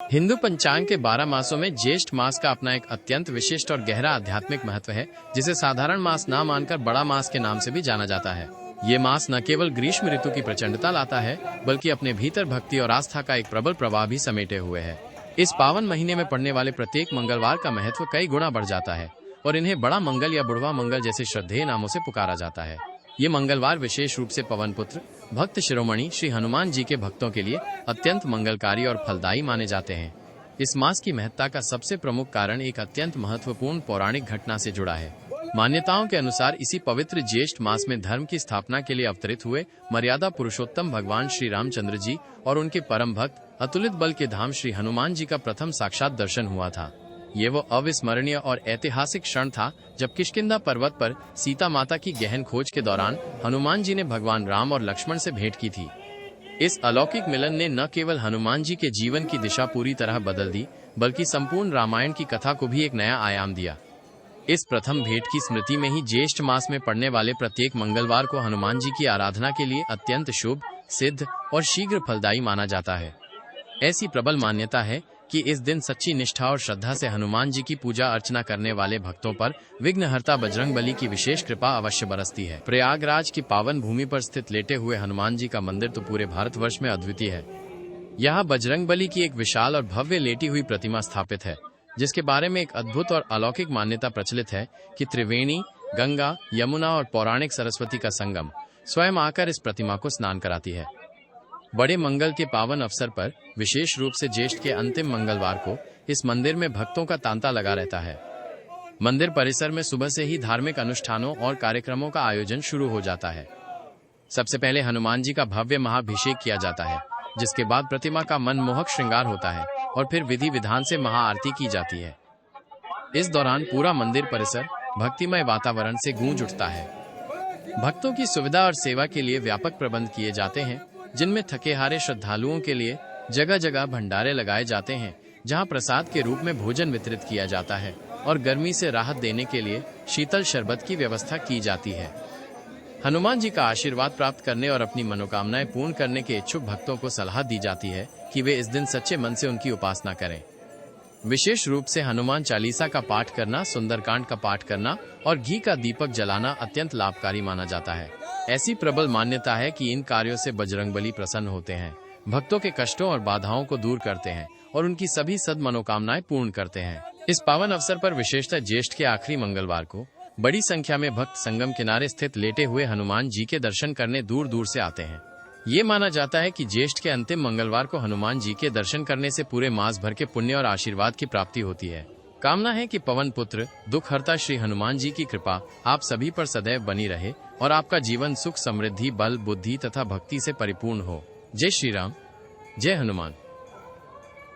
हिंदू पंचांग के 12 मासों में ज्येष्ठ मास का अपना एक अत्यंत विशिष्ट और गहरा आध्यात्मिक महत्व है, जिसे साधारण मास न मानकर बड़ा मास के नाम से भी जाना जाता है। ये मास न केवल ग्रीष्म ऋतु की प्रचंडता लाता है, बल्कि अपने भीतर भक्ति और आस्था का एक प्रबल प्रवाह भी समेटे हुए है। इस पावन महीने में पड़ने वाले प्रत्येक मंगलवार का महत्व कई गुना बढ़ जाता है और इन्हें बड़ा मंगल या बुढ़वा मंगल जैसे श्रद्धेय नामों से पुकारा जाता है। ये मंगलवार विशेष रूप से पवन पुत्र भक्त शिरोमणि श्री हनुमान जी के भक्तों के लिए अत्यंत मंगलकारी और फलदायी माने जाते हैं। इस मास की महत्ता का सबसे प्रमुख कारण एक अत्यंत महत्वपूर्ण पौराणिक घटना से जुड़ा है। मान्यताओं के अनुसार इसी पवित्र ज्येष्ठ मास में धर्म की स्थापना के लिए अवतरित हुए मर्यादा पुरुषोत्तम भगवान श्री रामचंद्र जी और उनके परम भक्त अतुलित बल के धाम श्री हनुमान जी का प्रथम साक्षात दर्शन हुआ था। ये वो अविस्मरणीय और ऐतिहासिक क्षण था जब किष्किंधा पर्वत पर सीता माता की गहन खोज के दौरान हनुमान जी ने भगवान राम और लक्ष्मण से भेंट की थी। इस अलौकिक मिलन ने न केवल हनुमान जी के जीवन की दिशा पूरी तरह बदल दी, बल्कि संपूर्ण रामायण की कथा को भी एक नया आयाम दिया। इस प्रथम भेंट की स्मृति में ही ज्येष्ठ मास में पड़ने वाले प्रत्येक मंगलवार को हनुमान जी की आराधना के लिए अत्यंत शुभ, सिद्ध और शीघ्र फलदायी माना जाता है। ऐसी प्रबल मान्यता है कि इस दिन सच्ची निष्ठा और श्रद्धा से हनुमान जी की पूजा अर्चना करने वाले भक्तों पर विघ्नहर्ता बजरंगबली की विशेष कृपा अवश्य बरसती है। प्रयागराज की पावन भूमि पर स्थित लेटे हुए हनुमान जी का मंदिर तो पूरे भारतवर्ष में अद्वितीय है। यहाँ बजरंगबली की एक विशाल और भव्य लेटी हुई प्रतिमा स्थापित है, जिसके बारे में एक अद्भुत और अलौकिक मान्यता प्रचलित है कि त्रिवेणी, गंगा, यमुना और पौराणिक सरस्वती का संगम स्वयं आकर इस प्रतिमा को स्नान कराती है। बड़े मंगल के पावन अवसर पर विशेष रूप से ज्येष्ठ के अंतिम मंगलवार को इस मंदिर में भक्तों का तांता लगा रहता है। मंदिर परिसर में सुबह से ही धार्मिक अनुष्ठानों और कार्यक्रमों का आयोजन शुरू हो जाता है। सबसे पहले हनुमान जी का भव्य महाभिषेक किया जाता है, जिसके बाद प्रतिमा का मनमोहक श्रृंगार होता है और फिर विधि विधान से महाआरती की जाती है। इस दौरान पूरा मंदिर परिसर भक्तिमय वातावरण से गूंज उठता है। भक्तों की सुविधा और सेवा के लिए व्यापक प्रबंध किए जाते हैं, जिनमें थके हारे श्रद्धालुओं के लिए जगह जगह भंडारे लगाए जाते हैं, जहां प्रसाद के रूप में भोजन वितरित किया जाता है और गर्मी से राहत देने के लिए शीतल शरबत की व्यवस्था की जाती है। हनुमान जी का आशीर्वाद प्राप्त करने और अपनी मनोकामनाएं पूर्ण करने के इच्छुक भक्तों को सलाह दी जाती है कि वे इस दिन सच्चे मन से उनकी उपासना करें। विशेष रूप से हनुमान चालीसा का पाठ करना, सुंदरकांड का पाठ करना और घी का दीपक जलाना अत्यंत लाभकारी माना जाता है। ऐसी प्रबल मान्यता है कि इन कार्यों से बजरंगबली प्रसन्न होते हैं, भक्तों के कष्टों और बाधाओं को दूर करते हैं और उनकी सभी सद मनोकामनाएं पूर्ण करते हैं। इस पावन अवसर पर विशेषतः ज्येष्ठ के आखिरी मंगलवार को बड़ी संख्या में भक्त संगम किनारे स्थित लेटे हुए हनुमान जी के दर्शन करने दूर दूर से आते हैं। ये माना जाता है कि ज्येष्ठ के अंतिम मंगलवार को हनुमान जी के दर्शन करने से पूरे मास भर के पुण्य और आशीर्वाद की प्राप्ति होती है। कामना है कि पवन पुत्र दुखहर्ता श्री हनुमान जी की कृपा आप सभी पर सदैव बनी रहे और आपका जीवन सुख, समृद्धि, बल, बुद्धि तथा भक्ति से परिपूर्ण हो। जय श्री राम, जय हनुमान।